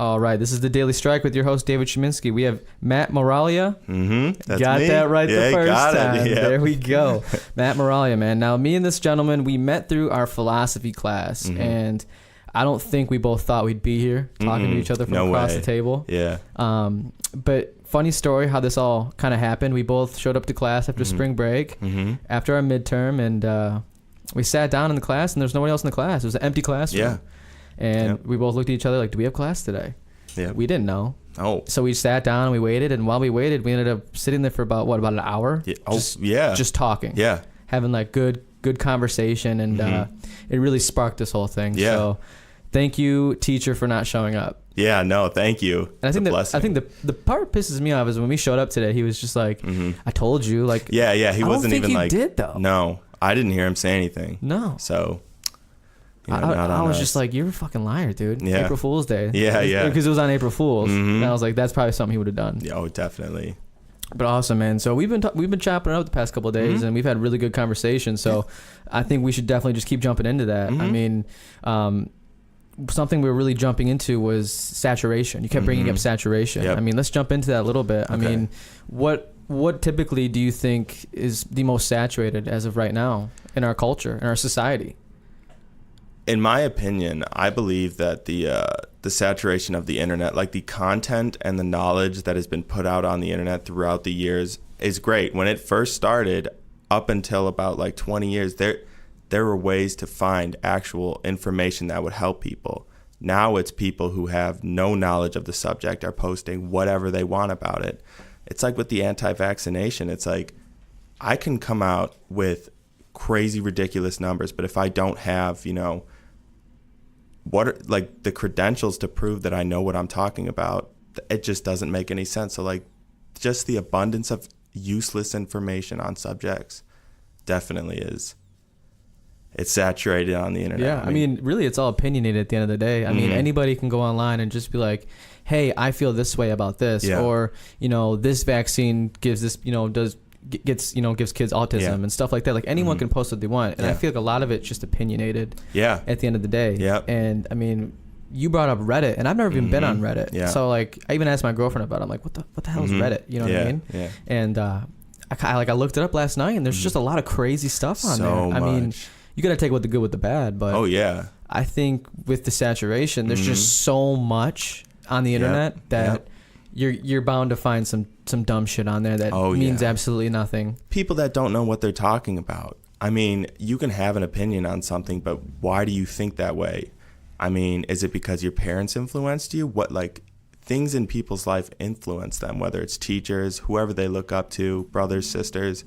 All right, this is the Daily Strike with your host, David Sheminsky. We have Matt Muraglia. That's got me. that right the first time. Yep. There we go. Matt Muraglia, man. Now, me and this gentleman, we met through our philosophy class, and I don't think we both thought we'd be here talking to each other from across the table. Yeah. But funny story how this all kind of happened. We both showed up to class after spring break, after our midterm, and we sat down in the class, and there's nobody else in the class. It was an empty classroom. Yeah. And we both looked at each other like, do we have class today? Yeah. We didn't know. Oh. So we sat down and we waited. And while we waited, we ended up sitting there for about an hour? Yeah. Just talking. Yeah. Having like good conversation. And it really sparked this whole thing. Yeah. So thank you, teacher, for not showing up. Yeah, no, thank you. And I think the part pisses me off is when we showed up today, he was just like, I told you. Like, yeah, he wasn't even like. I don't think you did, though. No, I didn't hear him say anything. No. So. I was just like, you're a fucking liar, dude. Yeah. April Fool's Day. Yeah. Because it was on April Fool's. And I was like, that's probably something he would have done. Oh, definitely. But awesome, man. So we've been chopping it up the past couple of days, and we've had really good conversations. So I think we should definitely just keep jumping into that. I mean, something we were really jumping into was saturation. You kept bringing up saturation. Yep. I mean, let's jump into that a little bit. I mean, what typically do you think is the most saturated as of right now in our culture, in our society? In my opinion, I believe that the saturation of the internet, like the content and the knowledge that has been put out on the internet throughout the years, is great. When it first started, up until about like 20 years, there were ways to find actual information that would help people. Now it's people who have no knowledge of the subject are posting whatever they want about it. It's like with the anti-vaccination. It's like I can come out with crazy, ridiculous numbers, but if I don't have, what are, like, the credentials to prove that I know what I'm talking about, it just doesn't make any sense. So like just the abundance of useless information on subjects definitely is. It's saturated on the internet. Yeah, I mean, really, it's all opinionated at the end of the day. I mean, anybody can go online and just be like, hey, I feel this way about this. Yeah. Or, this vaccine gives this, gives kids autism and stuff like that. Like, anyone can post what they want. And I feel like a lot of it's just opinionated at the end of the day. Yeah. And, I mean, you brought up Reddit, and I've never even been on Reddit. Yeah. So, like, I even asked my girlfriend about it. I'm like, what the hell is Reddit? You know what I mean? Yeah. And I looked it up last night, and there's just a lot of crazy stuff on there. I mean, you got to take what the good with the bad, but I think with the saturation, there's just so much on the internet that you're bound to find some dumb shit on there that means absolutely nothing. People that don't know what they're talking about. I mean, you can have an opinion on something, but why do you think that way? I mean, is it because your parents influenced you? What, like, things in people's life influence them, whether it's teachers, whoever they look up to, brothers, sisters,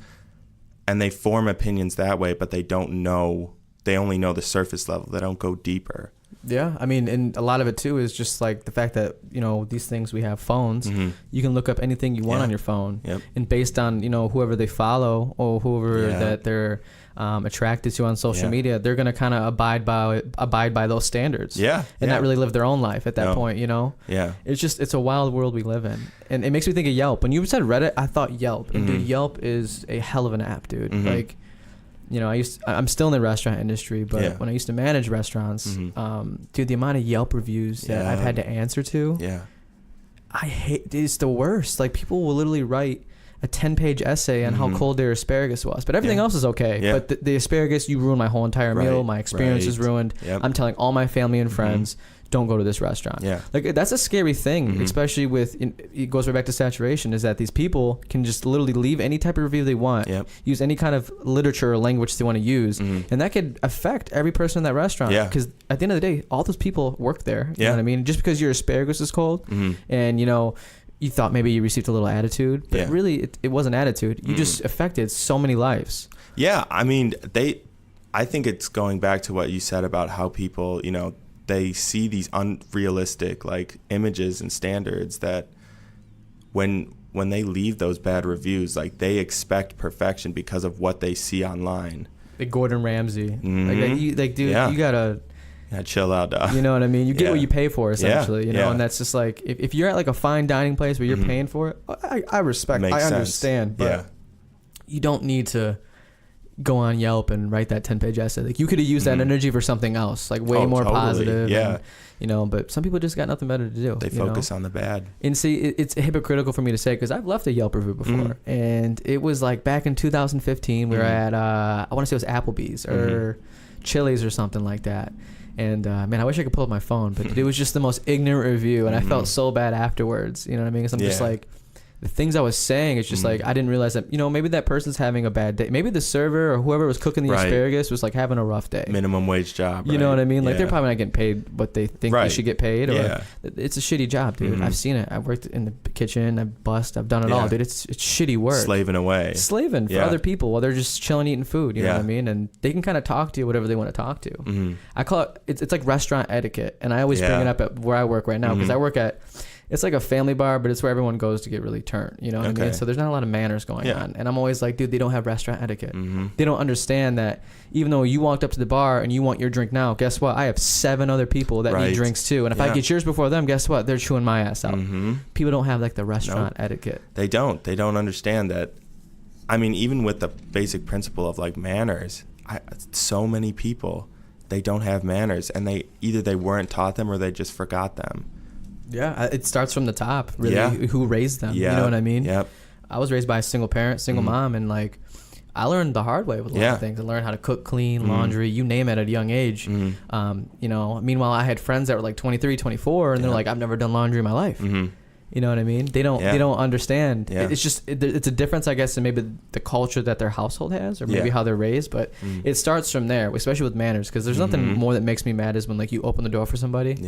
and they form opinions that way, but they only know the surface level. They don't go deeper. Yeah, I mean, and a lot of it too is just like the fact that, these things, we have phones. You can look up anything you want on your phone. Yep. And based on, whoever they follow or whoever that they're attracted to on social media, they're going to kind of abide by those standards. Yeah. And not really live their own life at that point, Yeah. It's a wild world we live in. And it makes me think of Yelp. When you said Reddit, I thought Yelp. And dude, Yelp is a hell of an app, dude. Like, I'm still in the restaurant industry, but when I used to manage restaurants, dude, the amount of Yelp reviews that I've had to answer to, I hate, it's the worst. Like, people will literally write a 10-page essay on how cold their asparagus was, but everything else is okay. Yeah. But the asparagus, you ruined my whole entire meal. My experience is ruined. Yep. I'm telling all my family and friends, don't go to this restaurant. Yeah. Like, that's a scary thing, especially with, it goes right back to saturation, is that these people can just literally leave any type of review they want, use any kind of literature or language they want to use, and that could affect every person in that restaurant. Because at the end of the day, all those people work there. You know what I mean? Just because your asparagus is cold and, you thought maybe you received a little attitude, but really it wasn't attitude. You just affected so many lives. Yeah. I mean, I think it's going back to what you said about how people, they see these unrealistic, like, images and standards that when they leave those bad reviews, like, they expect perfection because of what they see online. Like Gordon Ramsay. Dude, you gotta chill out, dog. You know what I mean? You get what you pay for, essentially. And that's just like, if you're at like a fine dining place where you're paying for it, I respect, I understand, but you don't need to go on Yelp and write that 10-page essay. Like you could have used that energy for something else, like way more positive. Yeah. And, but some people just got nothing better to do. They focus on the bad. And see, it's hypocritical for me to say, because I've left a Yelp review before, and it was like back in 2015. We were at I want to say it was Applebee's or Chili's or something like that. And man, I wish I could pull up my phone, but it was just the most ignorant review, and I felt so bad afterwards. You know what I mean? Because I'm just like, the things I was saying, it's just like, I didn't realize that, maybe that person's having a bad day. Maybe the server or whoever was cooking the asparagus was like having a rough day. Minimum wage job. You know what I mean? Like they're probably not getting paid what they think they should get paid. Or it's a shitty job, dude. I've seen it. I've worked in the kitchen. I've done it all, dude. It's shitty work. Slaving away. Slaving for other people while they're just chilling, eating food. You know what I mean? And they can kind of talk to you whatever they want to talk to. I call it's like restaurant etiquette. And I always bring it up at where I work right now, because I work at, it's like a family bar, but it's where everyone goes to get really turned. You know what I mean? So there's not a lot of manners going on. And I'm always like, dude, they don't have restaurant etiquette. They don't understand that even though you walked up to the bar and you want your drink now, guess what? I have 7 other people that need drinks too. And if I get yours before them, guess what? They're chewing my ass out. People don't have like the restaurant etiquette. They don't understand that. I mean, even with the basic principle of like manners, so many people, they don't have manners, and they weren't taught them or they just forgot them. Yeah, it starts from the top, really, who raised them. You know what I mean? Yep. I was raised by a single parent, single mom, and like I learned the hard way with a lot of things. I learned how to cook, clean, laundry, you name it, at a young age. Meanwhile, I had friends that were like 23, 24, and they're like, I've never done laundry in my life. You know what I mean? They don't understand. It's just it's a difference, I guess, in maybe the culture that their household has, or maybe how they're raised. But it starts from there, especially with manners, because there's nothing more that makes me mad is when like you open the door for somebody,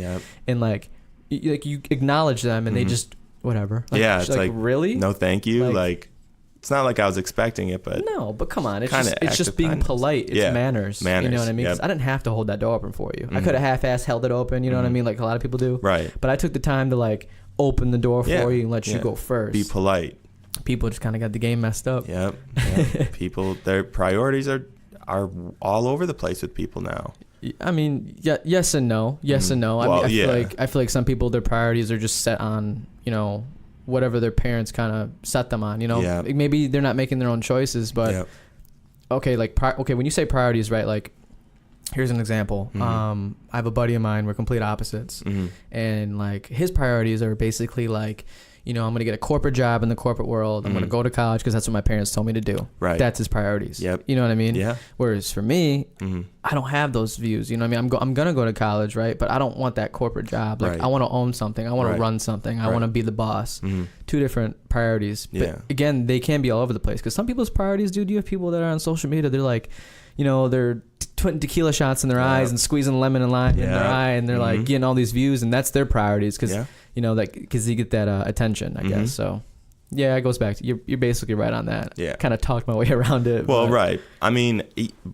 and like you acknowledge them, and they just whatever. Like, it's like really? No, thank you. Like it's not like I was expecting it, but no, but come on, it's just being polite. It's manners. You know what I mean? 'Cause I didn't have to hold that door open for you. I could have half-assed held it open. You know what I mean? Like a lot of people do. Right. But I took the time to like open the door for you and let you go first. Be polite. People just kind of got the game messed up. Yep. People, their priorities are all over the place with people now. I mean, yes and no. Yes and no. Well, I feel like some people, their priorities are just set on, whatever their parents kind of set them on. Maybe they're not making their own choices, but when you say priorities, right? Like, here's an example. I have a buddy of mine. We're complete opposites, and like his priorities are basically like, I'm going to get a corporate job in the corporate world. I'm going to go to college because that's what my parents told me to do. Right. That's his priorities. Yep. You know what I mean? Yeah. Whereas for me, I don't have those views. You know what I mean? I'm going to go to college, right? But I don't want that corporate job. Like I want to own something. I want to run something. I want to be the boss. Two different priorities. But again, they can be all over the place, because some people's priorities, dude, you have people that are on social media. They're like, they're putting tequila shots in their eyes and squeezing lemon and lime in their eye, and they're like getting all these views, and that's their priorities, because because you get that attention, I guess. So it goes back to you're basically right on that. Kind of talked my way around it. Well, right. I mean,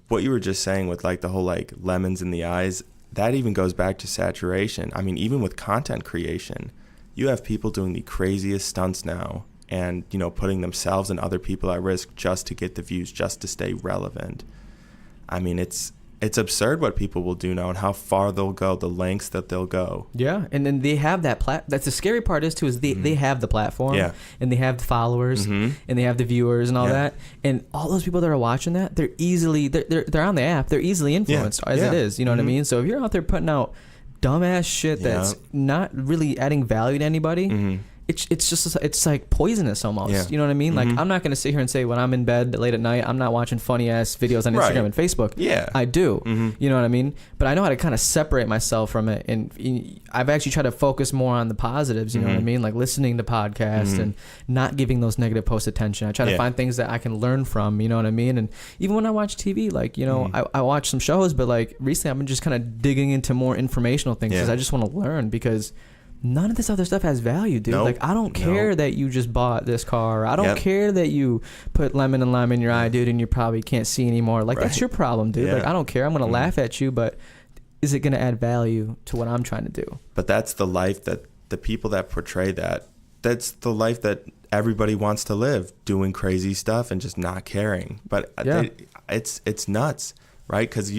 what you were just saying with like the whole like lemons in the eyes, that even goes back to saturation. I mean, even with content creation, you have people doing the craziest stunts now, and putting themselves and other people at risk just to get the views, just to stay relevant. I mean, it's absurd what people will do now and how far they'll go, the lengths that they'll go. Yeah, and then they have that that's the scary part is too, is they have the platform, and they have the followers, and they have the viewers and all that, and all those people that are watching that, they're on the app, they're easily influenced as it is. You know what I mean? So if you're out there putting out dumbass shit that's not really adding value to anybody. It's like poisonous almost. You know what I mean? Like, I'm not going to sit here and say when I'm in bed late at night, I'm not watching funny ass videos on Instagram and Facebook. Yeah, I do. You know what I mean? But I know how to kind of separate myself from it, and I've actually tried to focus more on the positives. You know what I mean? Like listening to podcasts and not giving those negative posts attention. I try to find things that I can learn from. You know what I mean? And even when I watch TV, like I watch some shows, but like recently I've been just kind of digging into more informational things because I just want to learn, because none of this other stuff has value, dude. Nope. Like, I don't care that you just bought this car. I don't care that you put lemon and lime in your eye, dude, and you probably can't see anymore. Like, that's your problem, dude. Like, I don't care. I'm going to laugh at you, but is it going to add value to what I'm trying to do? But that's the life that the people that portray that's the life that everybody wants to live, doing crazy stuff and just not caring. But it's nuts, right? Because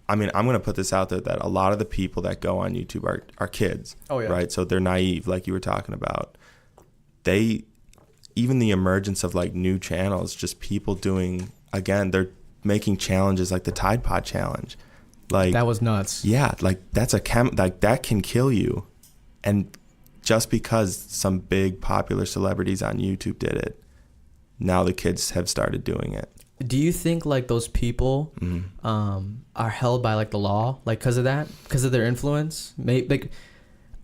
I'm going to put this out there that a lot of the people that go on YouTube are kids, right? So they're naive, like you were talking about. Even the emergence of like new channels, just people doing, again, making challenges like the Tide Pod challenge. Like that was nuts. Yeah, like that's like that can kill you. And just because some big popular celebrities on YouTube did it, now the kids have started doing it. Do you think like those people are held by like the law, like because of that, because of their influence? Maybe like,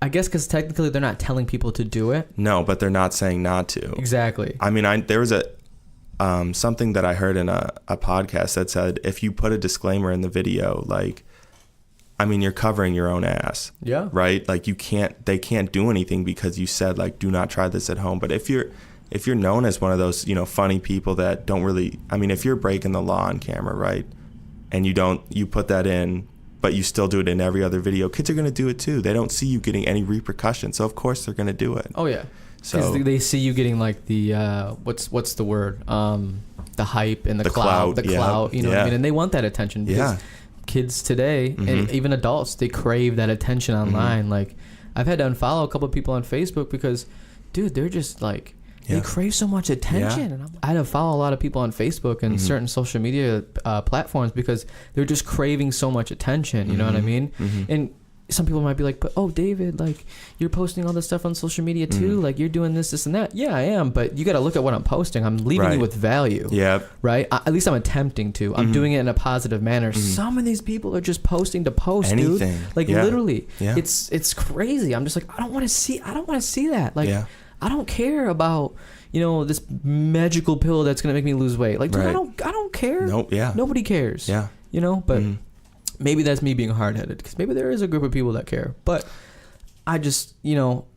I guess because technically they're not telling people to do it. No, but they're not saying not to. Exactly. I mean, there was something that I heard in a podcast that said if you put a disclaimer in the video, like, I mean, you're covering your own ass. Yeah. Right? Like they can't do anything because you said like, do not try this at home. But if you're known as one of those, funny people that don't really, I mean, if you're breaking the law on camera, right? And you put that in, but you still do it in every other video, kids are going to do it too. They don't see you getting any repercussions. So of course they're going to do it. Oh yeah. Because they see you getting like the, what's the word? The hype and the clout, you know what I mean? And they want that attention because kids today and even adults, they crave that attention online. Like I've had to unfollow a couple of people on Facebook because, dude, they're just like, they crave so much attention. And I had to follow a lot of people on Facebook and certain social media platforms because they're just craving so much attention. You know what I mean? And some people might be like, but David, like you're posting all this stuff on social media too. Like you're doing this and that. Yeah, I am. But you got to look at what I'm posting. I'm leaving you with value. Yeah. Right. At least I'm attempting to. I'm doing it in a positive manner. Some of these people are just posting to post, anything. Dude. Like literally, it's crazy. I'm just like, I don't want to see that. Like, I don't care about, this magical pill that's going to make me lose weight. Like, dude, I don't care. Nope. Yeah. Nobody cares. Yeah. But maybe that's me being hard-headed because maybe there is a group of people that care. But I just,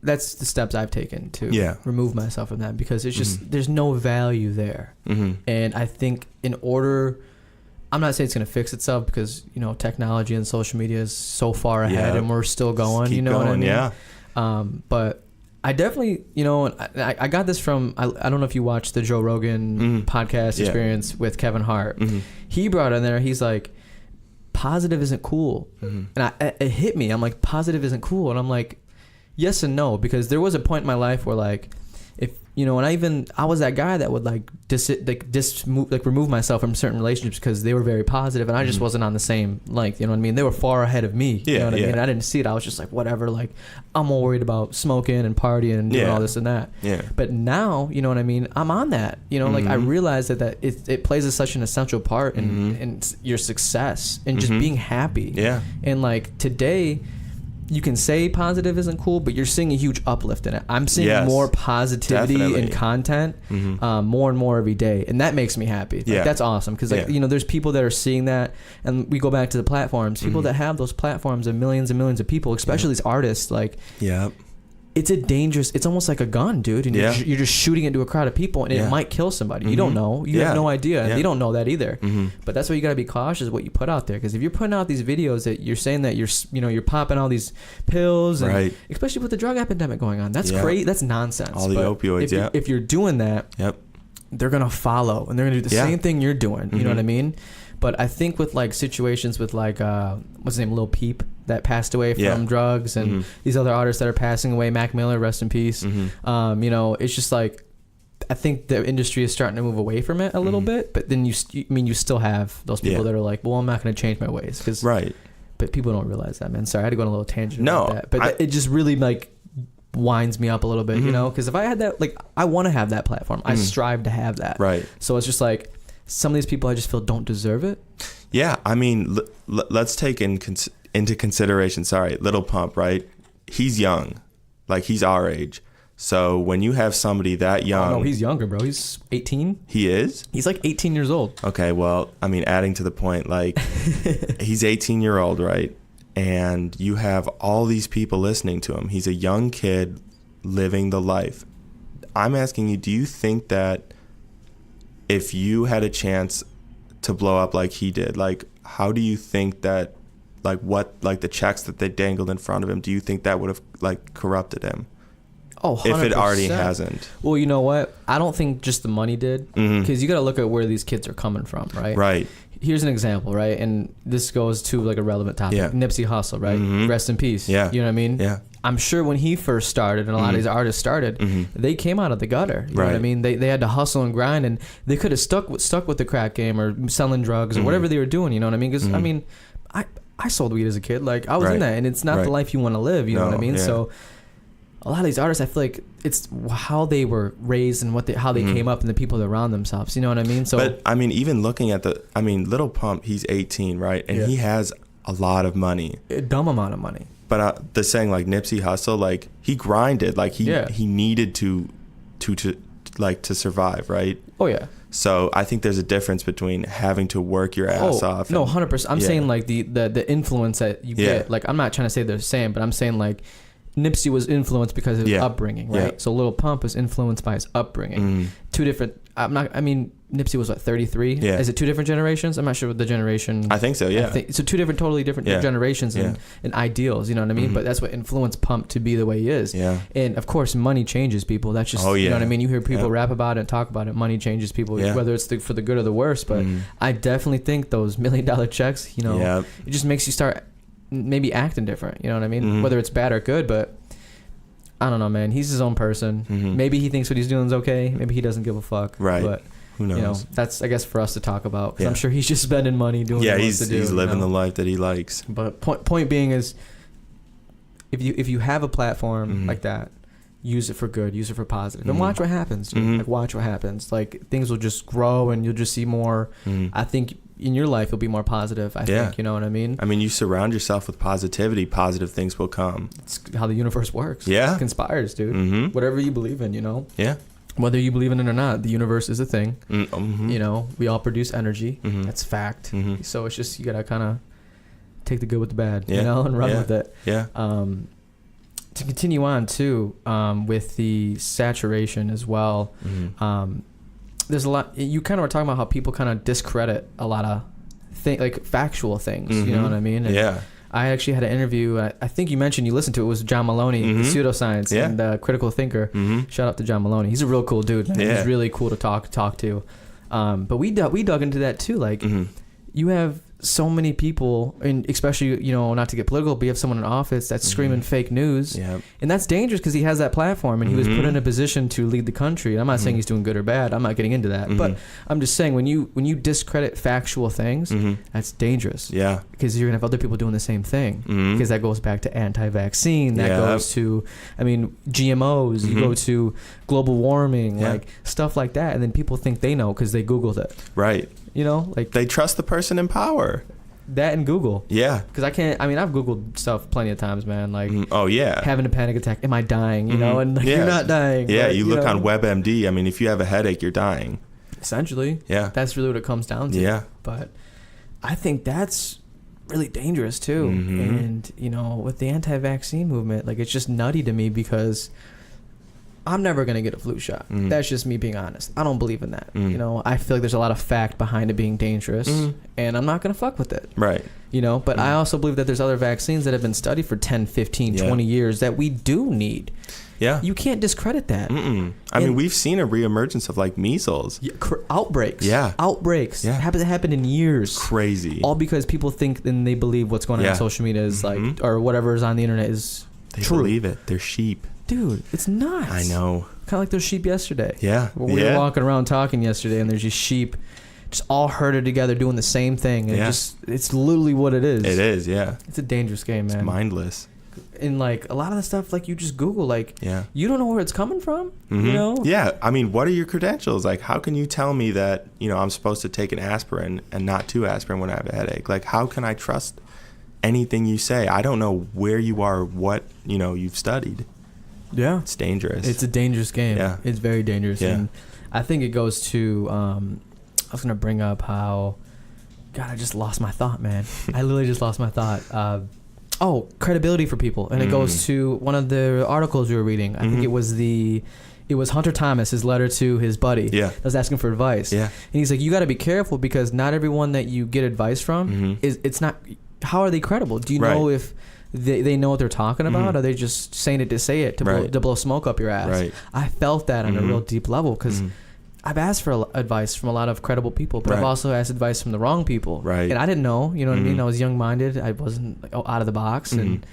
that's the steps I've taken to remove myself from that because it's just, there's no value there. And I think I'm not saying it's going to fix itself because, technology and social media is so far ahead and we're still going, what I mean? Yeah. But I definitely, I got this from, I don't know if you watched the Joe Rogan podcast experience with Kevin Hart. He brought in there, he's like, positive isn't cool. And it hit me. I'm like, positive isn't cool. And I'm like, yes and no, because there was a point in my life where like, if, and I was that guy that would remove myself from certain relationships because they were very positive and I just wasn't on the same, like, you know what I mean? They were far ahead of me. You know what I mean? And I didn't see it. I was just like, whatever, like I'm more worried about smoking and partying and doing all this and that. Yeah. But now, you know what I mean? I'm on that, like I realized that it plays such an essential part in your success and just being happy. Yeah. And like today, you can say positive isn't cool, but you're seeing a huge uplift in it. I'm seeing more positivity in content more and more every day. And that makes me happy. Like, that's awesome. Because, there's people that are seeing that. And we go back to the platforms. People that have those platforms of millions and millions of people, especially these artists, like, it's almost like a gun, dude. And you're just shooting into a crowd of people and it might kill somebody. You don't know. You have no idea. And they don't know that either. But that's why you got to be cautious what you put out there. Because if you're putting out these videos that you're saying that you're popping all these pills, and especially with the drug epidemic going on, that's great. That's nonsense. All the opioids, if you're doing that, they're going to follow and they're going to do the same thing you're doing. You know what I mean? But I think with like situations with like what's his name, Lil Peep, that passed away from drugs, and these other artists that are passing away, Mac Miller, rest in peace. It's just like I think the industry is starting to move away from it a little bit. But then you still have those people that are like, well, I'm not going to change my ways But people don't realize that, man. Sorry, I had to go on a little tangent about that. But it just really like winds me up a little bit, because if I had that, like, I want to have that platform. I strive to have that. Right. So it's just like some of these people I just feel don't deserve it. Yeah, I mean, let's take into consideration, Lil Pump, right? He's young. Like, he's our age. So when you have somebody that young... Oh, no, he's younger, bro. He's 18. He is? He's like 18 years old. Okay, well, I mean, adding to the point, like, he's 18-year-old, right? And you have all these people listening to him. He's a young kid living the life. I'm asking you, do you think that if you had a chance to blow up like he did, like, how do you think that, like, the checks that they dangled in front of him, do you think that would have, like, corrupted him? Oh, 100%. If it already hasn't. Well, you know what? I don't think just the money did, because you got to look at where these kids are coming from, right? Right. Here's an example, right? And this goes to like a relevant topic. Yeah. Nipsey Hussle, right? Rest in peace. Yeah. You know what I mean? Yeah. I'm sure when he first started and a lot of these artists started, they came out of the gutter. You know what I mean? They had to hustle and grind, and they could have stuck with the crack game or selling drugs or whatever they were doing. You know what I mean? Because I mean, I sold weed as a kid. Like I was in that, and it's not the life you want to live. You know what I mean? Yeah. So a lot of these artists, I feel like it's how they were raised and how they came up and the people that around themselves. You know what I mean? So, but I mean, even looking at Lil Pump, he's 18, right? And he has a lot of money, a dumb amount of money. But the saying like Nipsey Hussle, like he grinded, like he needed to survive, right? Oh yeah. So I think there's a difference between having to work your ass off. No, 100%. I'm saying like the influence that you get. Like I'm not trying to say they're the same, but I'm saying like Nipsey was influenced because of his upbringing, right? Yeah. So Lil Pump was influenced by his upbringing. Two different. Nipsey was 33. Yeah. Is it two different generations? I'm not sure what the generation. I think so. Yeah. So two totally different generations and ideals. You know what I mean? But that's what influenced Pump to be the way he is. Yeah. And of course, money changes people. That's just you know what I mean. You hear people rap about it and talk about it. Money changes people, whether it's for the good or the worse. But I definitely think those $1 million checks, you know, it just makes you start maybe acting different. You know what I mean? Whether it's bad or good, but. I don't know, man. He's his own person. Maybe he thinks what he's doing is okay. Maybe he doesn't give a fuck. Right. But who knows? You know, that's I guess for us to talk about. Because I'm sure he's just spending money doing what he wants to do. He's living the life that he likes. But point being is, if you have a platform like that, use it for good, use it for positive, and watch what happens. Dude. Like watch what happens. Like things will just grow, and you'll just see more. I think. In your life, you'll be more positive, I think. You know what I mean? I mean, you surround yourself with positivity, positive things will come. It's how the universe works. Yeah. It conspires, dude. Whatever you believe in, you know? Yeah. Whether you believe in it or not, the universe is a thing. You know, we all produce energy. That's fact. So it's just, you got to kind of take the good with the bad, you know, and run with it. Yeah. To continue on, too, with the saturation as well, there's a lot. You kind of were talking about how people kind of discredit a lot of like factual things. You know what I mean? And I actually had an interview. I think you mentioned you listened to it. Was John Maloney, the pseudoscience and critical thinker. Shout out to John Maloney. He's a real cool dude. Man. He's really cool to talk to. But we dug into that too. Like you have so many people, and especially, you know, not to get political, but you have someone in office that's screaming fake news, and that's dangerous because he has that platform and he was put in a position to lead the country. And I'm not saying he's doing good or bad. I'm not getting into that, but I'm just saying when you discredit factual things, that's dangerous. Yeah, because you're gonna have other people doing the same thing. Because that goes back to anti-vaccine. That goes to, I mean, GMOs. You go to global warming, like stuff like that, and then people think they know because they Googled it. Right. You know, like they trust the person in power. That and Google. Yeah. Because I've Googled stuff plenty of times, man. Like, having a panic attack. Am I dying? You know, and like, you're not dying. Yeah, but, you look on WebMD. I mean, if you have a headache, you're dying. Essentially. Yeah. That's really what it comes down to. Yeah. But I think that's really dangerous too. And, you know, with the anti-vaccine movement, like, it's just nutty to me because I'm never going to get a flu shot. That's just me being honest. I don't believe in that. You know, I feel like there's a lot of fact behind it being dangerous, and I'm not going to fuck with it. Right. You know, but I also believe that there's other vaccines that have been studied for 10, 15, 20 years that we do need. Yeah. You can't discredit that. I mean, we've seen a reemergence of like measles. Outbreaks. Yeah. Outbreaks. Yeah. Happened in years. Crazy. All because people think and they believe what's going on on social media is like, or whatever is on the internet is true. They believe it. They're sheep. Dude, it's nuts. I know. Kind of like those sheep yesterday. Yeah. We were walking around talking yesterday, and there's just sheep just all herded together doing the same thing. And it's literally what it is. It is, yeah. It's a dangerous game, man. It's mindless. And, like, a lot of the stuff, like, you just Google, like, you don't know where it's coming from, you know? Yeah. I mean, what are your credentials? Like, how can you tell me that, you know, I'm supposed to take an aspirin and not 2 aspirin when I have a headache? Like, how can I trust anything you say? I don't know where you are, what, you know, you've studied. Yeah. It's dangerous. It's a dangerous game. Yeah. It's very dangerous. Yeah. And I think it goes to, I was going to bring up how, God, I just lost my thought, man. I literally just lost my thought. Credibility for people. And it goes to one of the articles we were reading. I think it was Hunter Thomas, his letter to his buddy. Yeah. That was asking for advice. Yeah. And he's like, you got to be careful because not everyone that you get advice from it's not, how are they credible? Do you know if they know what they're talking about? Or are they just saying it to say it, to blow smoke up your ass? Right. I felt that on a real deep level because I've asked for advice from a lot of credible people, but I've also asked advice from the wrong people. Right. And I didn't know, you know what I mean? I was young-minded. I wasn't like, out of the box. And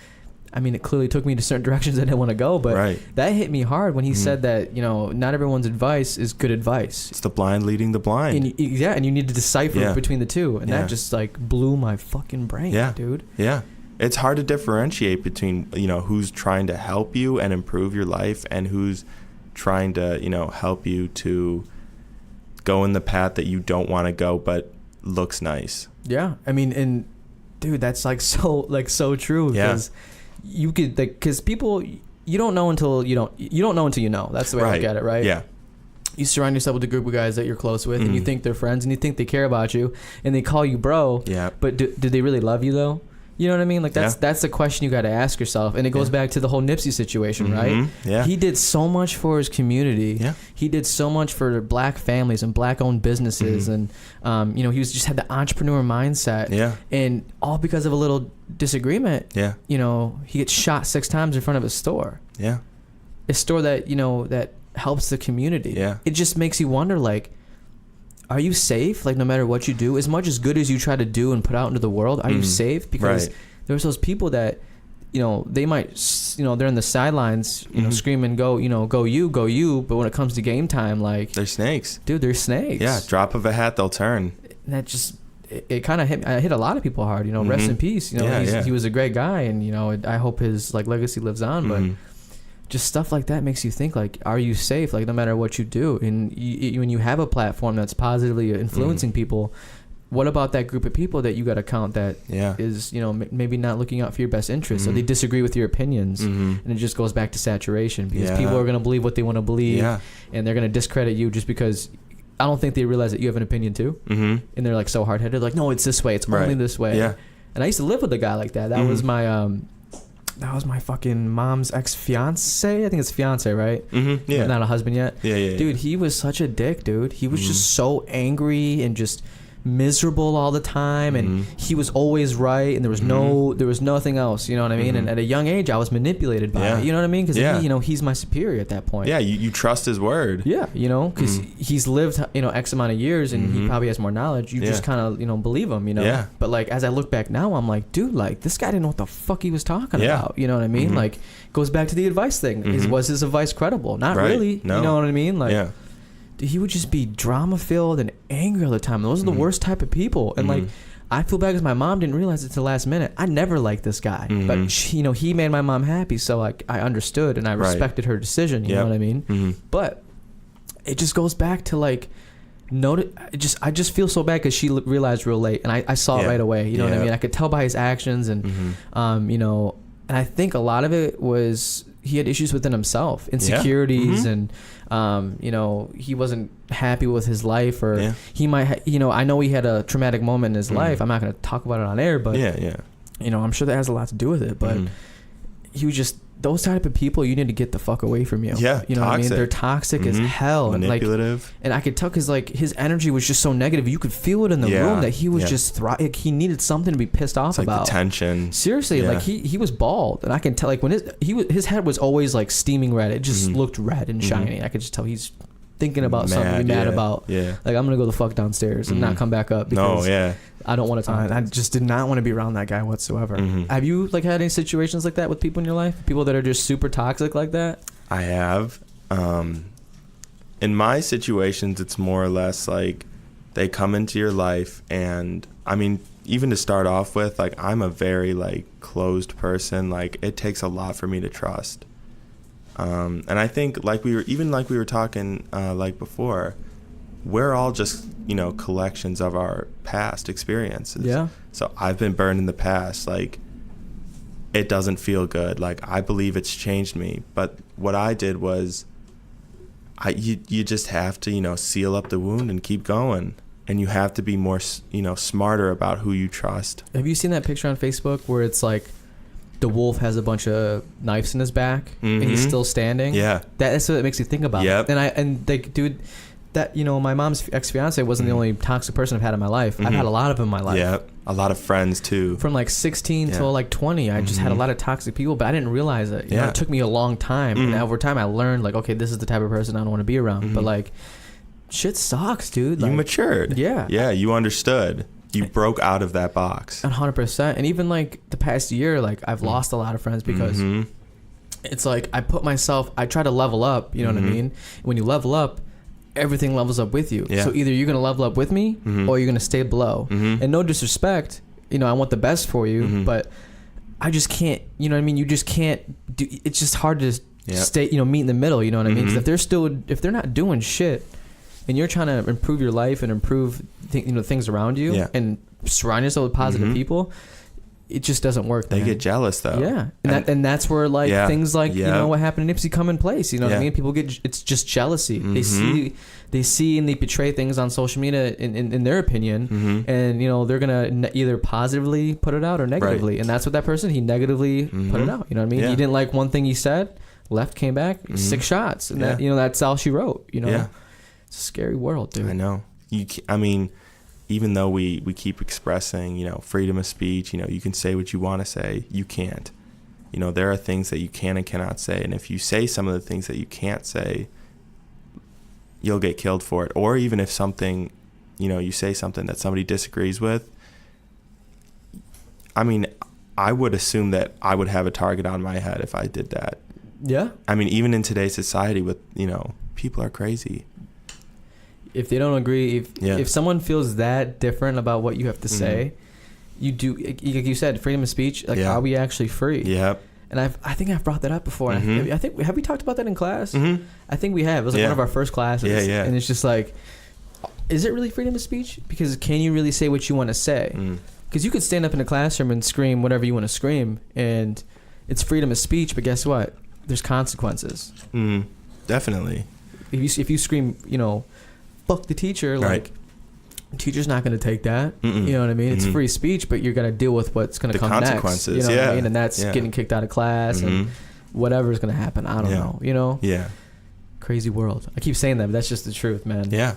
I mean, it clearly took me to certain directions I didn't want to go, but that hit me hard when he said that, you know, not everyone's advice is good advice. It's the blind leading the blind. And and you need to decipher between the two. And that just like blew my fucking brain, dude. Yeah. It's hard to differentiate between, you know, who's trying to help you and improve your life and who's trying to, you know, help you to go in the path that you don't want to go but looks nice. Yeah. I mean, and dude, that's like so true, because you could, like, because people, you don't know until you don't know until you know. That's the way I look at it, right? Yeah. You surround yourself with a group of guys that you're close with, and you think they're friends, and you think they care about you, and they call you bro. Yeah. But do they really love you though? You know what I mean? Like that's the question you got to ask yourself, and it goes back to the whole Nipsey situation, right? Yeah. He did so much for his community. Yeah. He did so much for black families and black-owned businesses, and you know, he just had the entrepreneur mindset. Yeah. And all because of a little disagreement. Yeah. You know, he gets shot 6 times in front of his store. Yeah. A store that, you know, that helps the community. Yeah. It just makes you wonder, like, are you safe? Like, no matter what you do, as much as good as you try to do and put out into the world, are you safe? Because there's those people that, you know, they might, you know, they're in the sidelines, you know, screaming, go you. But when it comes to game time, like, they're snakes. Dude, they're snakes. Yeah. Drop of a hat, they'll turn. And that just, it kind of hit a lot of people hard, you know, rest in peace. You know, he was a great guy, and, you know, I hope his, like, legacy lives on, but just stuff like that makes you think, like, are you safe? Like, no matter what you do, and when you have a platform that's positively influencing people, what about that group of people that you got to count that is, you know, maybe not looking out for your best interests, or they disagree with your opinions, and it just goes back to saturation, because people are going to believe what they want to believe, and they're going to discredit you just because I don't think they realize that you have an opinion too, and they're like so hard-headed, like, no, it's this way, it's only this way. And I used to live with a guy like that. That was my that was my fucking mom's ex-fiance. I think it's fiance, right? Yeah. Not a husband yet. Yeah. Dude, he was such a dick, dude. He was just so angry and just miserable all the time, and he was always right, and there was nothing else, you know what I mean? And at a young age, I was manipulated by it, you know what I mean? Because you know, he's my superior at that point. Yeah, you trust his word. Yeah, you know, because he's lived, you know, X amount of years, and he probably has more knowledge. You just kind of, you know, believe him, you know? Yeah. But, like, as I look back now, I'm like, dude, like, this guy didn't know what the fuck he was talking about, you know what I mean? Like, goes back to the advice thing. Was his advice credible? Not really. No. You know what I mean? Like, he would just be drama filled and angry all the time. Those are the worst type of people. And like, I feel bad because my mom didn't realize it till the last minute. I never liked this guy, but she, you know, he made my mom happy, so like I understood and I respected her decision. You know what I mean? But it just goes back to like, I just feel so bad because she realized real late, and I saw it right away. You know what I mean? I could tell by his actions, and you know, and I think a lot of it was he had issues within himself, insecurities, and you know, he wasn't happy with his life, or he might you know, I know he had a traumatic moment in his life. I'm not going to talk about it on air, but you know, I'm sure that has a lot to do with it. But he was just, those type of people, you need to get the fuck away from you. Yeah, you know what I mean? They're toxic as hell, manipulative, and I could tell because like his energy was just so negative. You could feel it in the room that he was just like, he needed something to be pissed off about. Like the tension. Seriously, like he was bald, and I can tell like when his head was always like steaming red. It just looked red and shiny. I could just tell he's thinking about something to be mad about. Yeah, like I'm gonna go the fuck downstairs and not come back up. Because I don't want to talk. I just did not want to be around that guy whatsoever. Have you like had any situations like that with people in your life? People that are just super toxic like that? I have. In my situations, it's more or less like they come into your life, and I mean, even to start off with, like I'm a very like closed person. Like it takes a lot for me to trust. And I think like we were talking like before, we're all just, you know, collections of our past experiences. Yeah. So I've been burned in the past. Like it doesn't feel good. Like I believe it's changed me. But what I did was you just have to, you know, seal up the wound and keep going. And you have to be more, you know, smarter about who you trust. Have you seen that picture on Facebook where it's like the wolf has a bunch of knives in his back and he's still standing? Yeah. That's what it makes you think about. Yep. And like, dude, that, you know, my mom's ex-fiance wasn't the only toxic person I've had in my life. I've had a lot of them in my life. Yeah, a lot of friends too. From like 16 till like 20, I just had a lot of toxic people, but I didn't realize it. You know, it took me a long time, and over time I learned like, okay, this is the type of person I don't want to be around. But like, shit sucks, dude. Like, you matured. Yeah. Yeah, you understood. You broke out of that box. 100%. And even like the past year, like I've lost a lot of friends because it's like I try to level up, you know what I mean? When you level up, everything levels up with you. So either you're going to level up with me or you're going to stay below. And no disrespect, you know, I want the best for you, but I just can't, you know what I mean? You just can't do, it's just hard to stay, you know, meet in the middle, you know what I mean? 'Cause if they're not doing shit and you're trying to improve your life and improve things around you and surround yourself with positive people, it just doesn't work. They get jealous though. Yeah. And that's where like things like, you know, what happened in Nipsey come in place. You know what I mean? People it's just jealousy. They see and they portray things on social media in their opinion. And, you know, they're going to either positively put it out or negatively. And that's what that person, he negatively put it out. You know what I mean? He didn't like one thing he said, left, came back, 6 shots. And that, you know, that's all she wrote, you know? It's a scary world, dude. I know. I mean, even though we keep expressing, you know, freedom of speech, you know, you can say what you want to say, you can't. You know, there are things that you can and cannot say. And if you say some of the things that you can't say, you'll get killed for it. Or even if something, you know, you say something that somebody disagrees with, I mean, I would assume that I would have a target on my head if I did that. Yeah. I mean, even in today's society with, you know, people are crazy. If they don't agree, if someone feels that different about what you have to say, you do, like you said, freedom of speech, like are we actually free? Yep. And I think I've brought that up before. And I think, have we talked about that in class? I think we have. It was like one of our first classes. Yeah. And it's just like, is it really freedom of speech? Because can you really say what you want to say? Because you could stand up in a classroom and scream whatever you want to scream, and it's freedom of speech, but guess what? There's consequences. Definitely. If you scream, you know, fuck the teacher, like, the teacher's not going to take that. You know what I mean? It's free speech, but you're going to deal with what's going to come consequences, next. You know what I mean? And that's getting kicked out of class and whatever's going to happen. I don't know, you know? Yeah. Crazy world. I keep saying that, but that's just the truth, man. Yeah.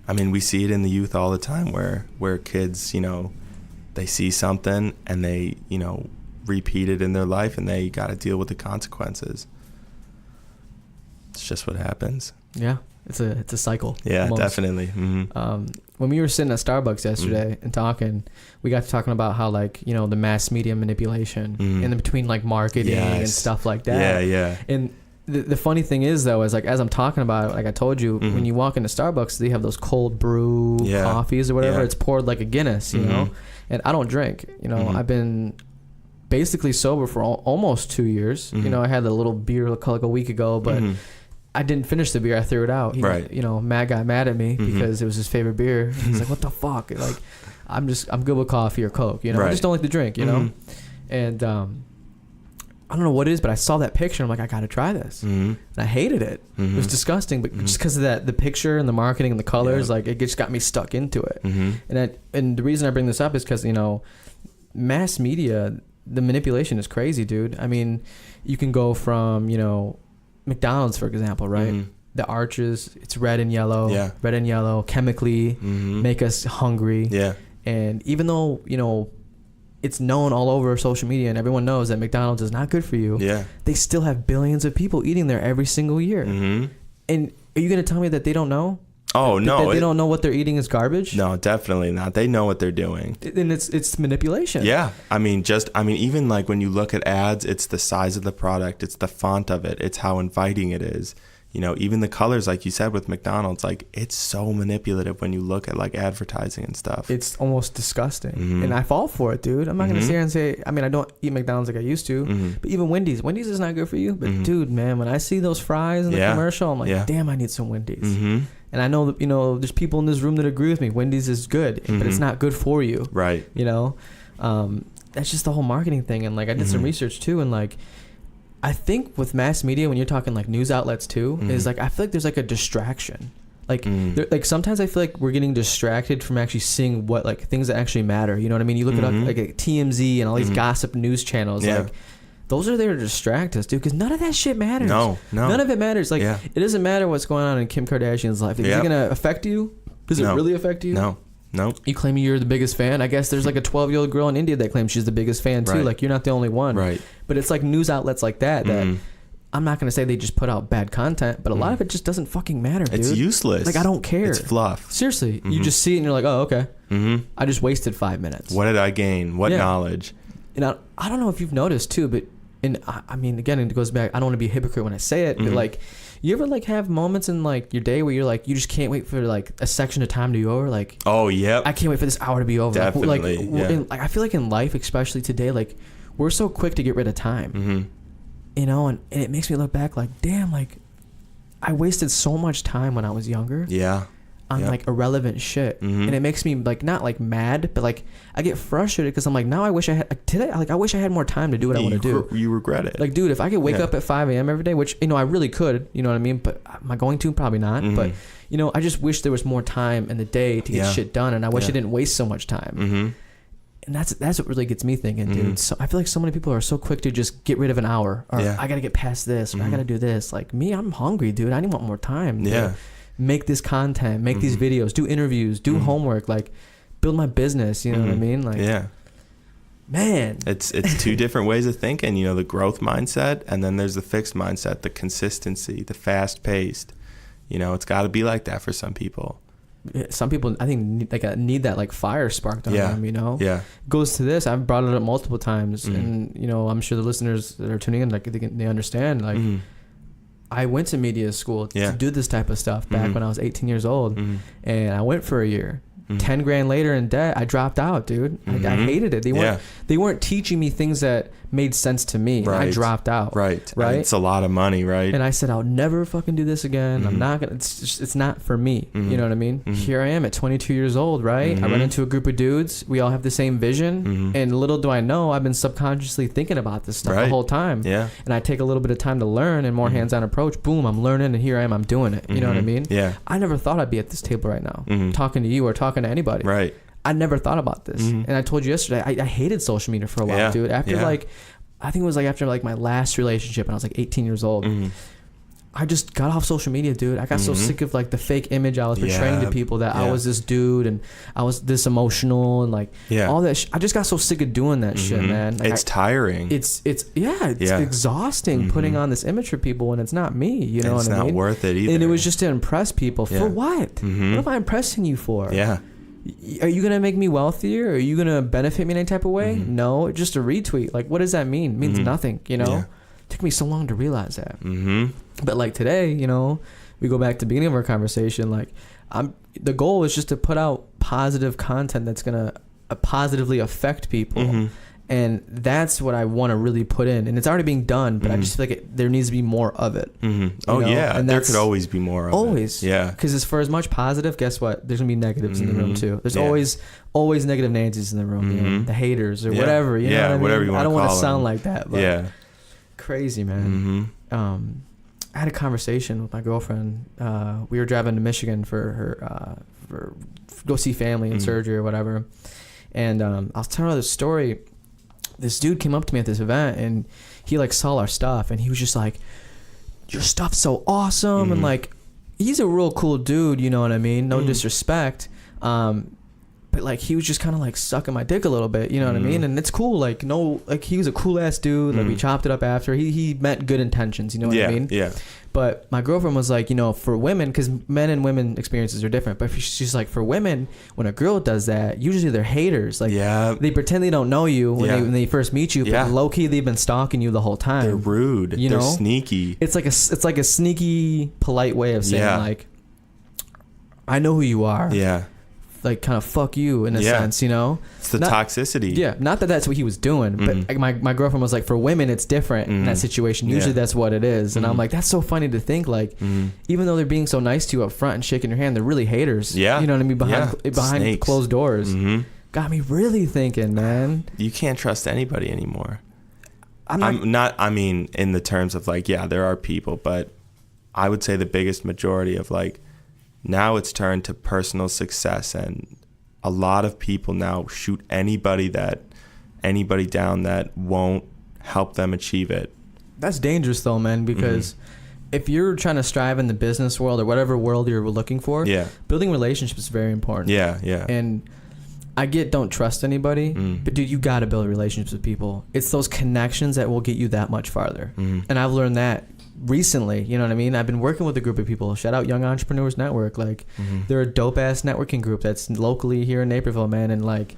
I mean, we see it in the youth all the time where kids, you know, they see something and they, you know, repeat it in their life and they got to deal with the consequences. It's just what happens. Yeah. It's a cycle. Yeah, almost. Definitely. When we were sitting at Starbucks yesterday and talking, we got to talking about how, like, you know, the mass media manipulation in between, like, marketing and stuff like that. Yeah. And the funny thing is, though, is like, as I'm talking about it, like I told you, when you walk into Starbucks, they have those cold brew coffees or whatever. It's poured like a Guinness, you know. And I don't drink. You know, I've been basically sober for almost 2 years. You know, I had a little beer like a week ago, but I didn't finish the beer. I threw it out. You know, Matt got mad at me because it was his favorite beer. He's like, "What the fuck?" Like, I'm good with coffee or Coke. You know, I just don't like to drink. You know, and I don't know what it is, but I saw that picture. I'm like, I gotta try this. And I hated it. It was disgusting, but just because of the picture and the marketing and the colors, like it just got me stuck into it. And the reason I bring this up is because, you know, mass media, the manipulation is crazy, dude. I mean, you can go from, you know, McDonald's, for example, right? The arches, it's red and yellow, chemically make us hungry. And even though, you know, it's known all over social media and everyone knows that McDonald's is not good for you, they still have billions of people eating there every single year. And are you going to tell me that they don't know? Oh, no. That they don't know what they're eating is garbage? No, definitely not. They know what they're doing. And it's manipulation. Yeah. I mean, even like when you look at ads, it's the size of the product. It's the font of it. It's how inviting it is. You know, even the colors, like you said with McDonald's, like it's so manipulative when you look at like advertising and stuff. It's almost disgusting. And I fall for it, dude. I'm not going to sit here and say, I mean, I don't eat McDonald's like I used to, but even Wendy's is not good for you. But dude, man, when I see those fries in the commercial, I'm like, damn, I need some Wendy's. And I know that, you know, there's people in this room that agree with me. Wendy's is good, but it's not good for you. Right. You know, that's just the whole marketing thing. And like, I did some research too. And like, I think with mass media, when you're talking like news outlets too, is like, I feel like there's like a distraction. Like, like sometimes I feel like we're getting distracted from actually seeing what, like, things that actually matter. You know what I mean? You look at like TMZ and all these gossip news channels, like, those are there to distract us, dude, because none of that shit matters. No. None of it matters. Like, it doesn't matter what's going on in Kim Kardashian's life. Is it going to affect you? Does it really affect you? No. You claim you're the biggest fan. I guess there's like a 12-year-old girl in India that claims she's the biggest fan too. Like, you're not the only one. Right. But it's like news outlets like that I'm not going to say they just put out bad content, but a lot of it just doesn't fucking matter, dude. It's useless. Like, I don't care. It's fluff. Seriously. You just see it and you're like, oh, okay. I just wasted 5 minutes. What did I gain? What knowledge? And I don't know if you've noticed too, but I mean, again, it goes back, I don't want to be a hypocrite when I say it, but like, you ever like have moments in like your day where you're like, you just can't wait for like a section of time to be over? Like, oh, yep. I can't wait for this hour to be over. Definitely. Like I feel like in life, especially today, like we're so quick to get rid of time. You know, and it makes me look back like, damn, like I wasted so much time when I was younger. Yeah. On like irrelevant shit. And it makes me like not like mad, but like I get frustrated because I'm like, now I wish I had like, today, like I wish I had more time to do what I want to do. You regret it. Like, dude, if I could wake up at 5 a.m. every day, which, you know, I really could, you know what I mean? But am I going to? Probably not. But, you know, I just wish there was more time in the day to get shit done. And I wish I didn't waste so much time. And that's what really gets me thinking, dude. So I feel like so many people are so quick to just get rid of an hour, or I gotta get past this, or I gotta do this. Like me, I'm hungry, dude. I want more time. To make this content, make these videos, do interviews, do homework, like build my business. You know what I mean? Like, man, it's two different ways of thinking. You know, the growth mindset, and then there's the fixed mindset, the consistency, the fast paced. You know, it's got to be like that for some people. Some people, I think, need that like fire sparked on them, you know? Yeah. Goes to this. I've brought it up multiple times, and, you know, I'm sure the listeners that are tuning in, like, they understand. Like, I went to media school to do this type of stuff back when I was 18 years old, and I went for a year. 10 grand later in debt, I dropped out, dude. I hated it. They weren't teaching me things that made sense to me. Right. I dropped out. Right. It's a lot of money, right? And I said, I'll never fucking do this again. I'm not gonna. It's not for me. You know what I mean? Here I am at 22 years old, right? I run into a group of dudes. We all have the same vision, and little do I know, I've been subconsciously thinking about this stuff the whole time. Yeah. And I take a little bit of time to learn and more hands-on approach. Boom, I'm learning, and here I am. I'm doing it. You know what I mean? Yeah. I never thought I'd be at this table right now, talking to you or talking to anybody. Right. I never thought about this. And I told you yesterday, I hated social media for a while, dude. After like, I think it was like after like my last relationship, and I was like 18 years old. I just got off social media, dude. I got so sick of like the fake image I was portraying to people that I was this dude and I was this emotional and like all that. I just got so sick of doing that shit, man. Like, it's tiring. It's exhausting putting on this image for people when it's not me. You know what I mean? It's not worth it either. And it was just to impress people. For what? What am I impressing you for? Yeah. Are you gonna make me wealthier? Are you gonna benefit me in any type of way? No, just a retweet. Like, what does that mean? It means nothing. You know, it took me so long to realize that. But like today, you know, we go back to the beginning of our conversation. Like, the goal is just to put out positive content that's gonna positively affect people. And that's what I want to really put in, and it's already being done. But I just feel like there needs to be more of it. Oh know? Yeah, and there could always be more of it. Always, yeah. Because for as much positive, guess what? There's gonna be negatives in the room too. There's always negative Nancy's in the room. You know? The haters or whatever. You know what I mean? Whatever you want. I don't want to sound like that. But crazy, man. I had a conversation with my girlfriend. We were driving to Michigan for go see family and surgery or whatever, and I was telling her this story. This dude came up to me at this event and he like saw our stuff and he was just like, your stuff's so awesome. And like, he's a real cool dude, you know what I mean? No disrespect. But like, he was just kind of like sucking my dick a little bit, you know what I mean? And it's cool. Like, no, like he was a cool ass dude. Like we chopped it up after. He meant good intentions, you know what I mean? Yeah. But my girlfriend was like, you know, for women, because men and women experiences are different. But she's like, for women, when a girl does that, usually they're haters. Like, they pretend they don't know you when they first meet you, but low key they've been stalking you the whole time. They're rude. You know? They're sneaky. It's like a sneaky, polite way of saying like, I know who you are. Yeah. Like kind of fuck you in a sense, you know? It's the toxicity. Yeah. Not that that's what he was doing, but like my girlfriend was like, for women, it's different in that situation. Usually that's what it is. And I'm like, that's so funny to think like, even though they're being so nice to you up front and shaking your hand, they're really haters. Yeah. You know what I mean? Behind closed doors. Got me really thinking, man. You can't trust anybody anymore. I mean, in the terms of like, there are people, but I would say the biggest majority of like, now it's turned to personal success, and a lot of people now shoot anybody down that won't help them achieve it. That's dangerous though, man, because if you're trying to strive in the business world or whatever world you're looking for, building relationships is very important. Yeah. And I don't trust anybody, but dude, you got to build relationships with people. It's those connections that will get you that much farther. And I've learned that recently, you know what I mean? I've been working with a group of people. Shout out Young Entrepreneurs Network. Like, they're a dope ass networking group that's locally here in Naperville, man. And like,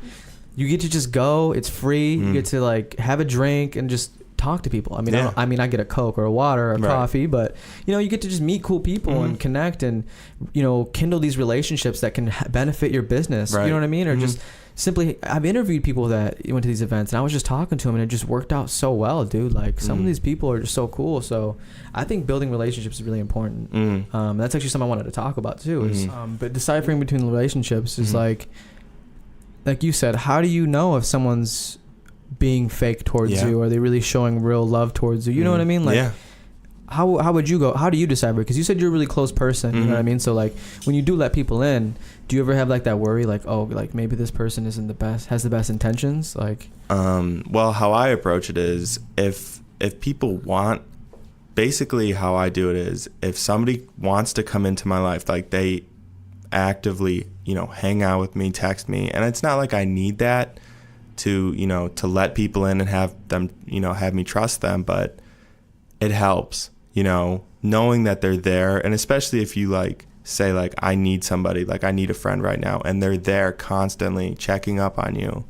you get to just go. It's free. You get to like have a drink and just talk to people. I mean, I get a Coke or a water or a coffee, but you know, you get to just meet cool people and connect and, you know, kindle these relationships that can benefit your business. You know what I mean? Or just simply, I've interviewed people that went to these events and I was just talking to them and it just worked out so well, dude. Like, some of these people are just so cool. So I think building relationships is really important. That's actually something I wanted to talk about too. Is but deciphering between the relationships is like you said, how do you know if someone's being fake towards you? Are they really showing real love towards you? You know what I mean? Like, how would you go? How do you decipher? Because you said you're a really close person. You know what I mean? So like, when you do let people in, do you ever have like that worry, like, oh, like maybe this person isn't the best, has the best intentions? Like, well, how I approach it is, if people want, basically how I do it is, if somebody wants to come into my life, like they actively, you know, hang out with me, text me, and it's not like I need that to, you know, to let people in and have them, you know, have me trust them, but it helps, you know, knowing that they're there. And especially if you like say like, I need somebody, like I need a friend right now, and they're there constantly checking up on you,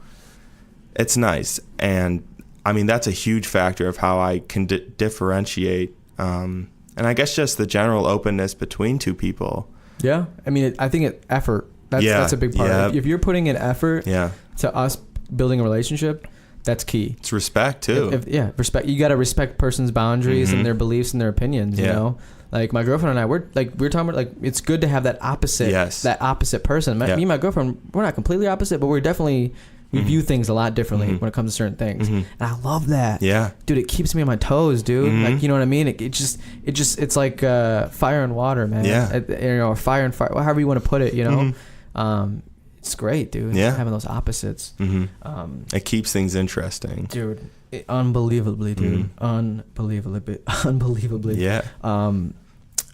it's nice. And I mean, that's a huge factor of how I can differentiate. And I guess just the general openness between two people. Yeah. I mean, I think effort, that's a big part. If you're putting in effort to us building a relationship, that's key. It's respect too. Respect. You got to respect person's boundaries and their beliefs and their opinions. You know, like my girlfriend and I, we're talking about, like, it's good to have that opposite person. Me and my girlfriend, we're not completely opposite, but we're definitely, we view things a lot differently when it comes to certain things. And I love that. Yeah, dude, it keeps me on my toes, dude. Like, you know what I mean? It's like fire and water, man. You know, fire and fire, however you want to put it. You know. It's great, dude. Having those opposites. It keeps things interesting, dude. Unbelievably, dude. Unbelievably. Yeah.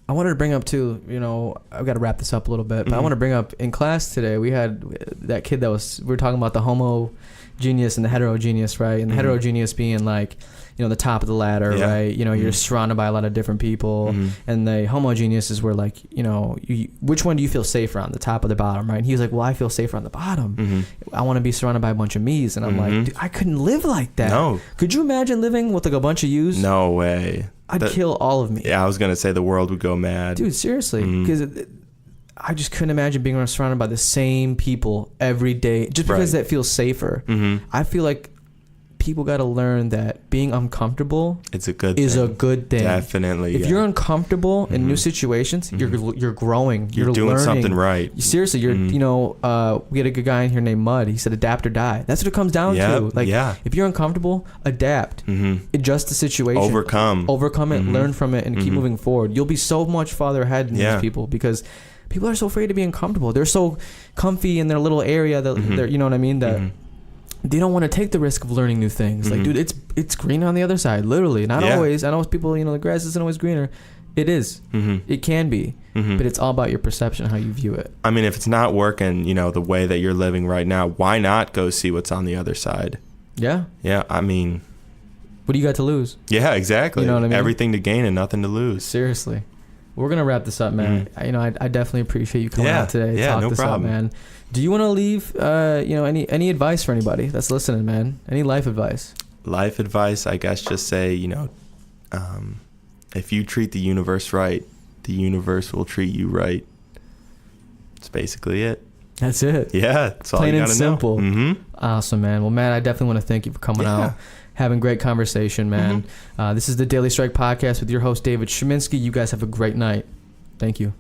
I wanted to bring up too, you know, I've got to wrap this up a little bit, but I want to bring up, in class today, we had that kid we were talking about the homogeneous and the heterogeneous, right? And the heterogeneous being like, you know, the top of the ladder, right? You know, you're surrounded by a lot of different people. And the homogeneous is where, like, you know, which one do you feel safer on, the top or the bottom, right? And he was like, well, I feel safer on the bottom. I want to be surrounded by a bunch of me's. And I'm like, dude, I couldn't live like that. No. Could you imagine living with like a bunch of you's? No way. I'd kill all of me. Yeah, I was going to say the world would go mad. Dude, seriously. Because I just couldn't imagine being surrounded by the same people every day, just because that feels safer. I feel like people got to learn that being uncomfortable is a good thing. Definitely. If you're uncomfortable in new situations, you're growing. You're doing learning. Something right. Seriously, you're you know, we had a good guy in here named Mud. He said adapt or die. That's what it comes down to. Like, if you're uncomfortable, adapt. Adjust the situation. Overcome it, learn from it, and keep moving forward. You'll be so much farther ahead than these people, because people are so afraid to be uncomfortable. They're so comfy in their little area that they're, you know what I mean, that they don't want to take the risk of learning new things. Like, dude, it's green on the other side, literally. Not always. I know people, you know, the grass isn't always greener. It is. It can be. But it's all about your perception, how you view it. I mean, if it's not working, you know, the way that you're living right now, why not go see what's on the other side? Yeah. Yeah, I mean, what do you got to lose? Yeah, exactly. You know what I mean? Everything to gain and nothing to lose. Seriously. We're going to wrap this up, man. You know, I definitely appreciate you coming out today. Yeah, no problem. Up, man. Do you want to leave, you know, any advice for anybody that's listening, man? Any life advice? Life advice, I guess, just say, you know, if you treat the universe right, the universe will treat you right. That's basically it. That's it. Yeah, that's all you gotta know. Plain and simple. Awesome, man. Well, Matt, I definitely want to thank you for coming out, having great conversation, man. This is the Daily Strike Podcast with your host, David Sheminsky. You guys have a great night. Thank you.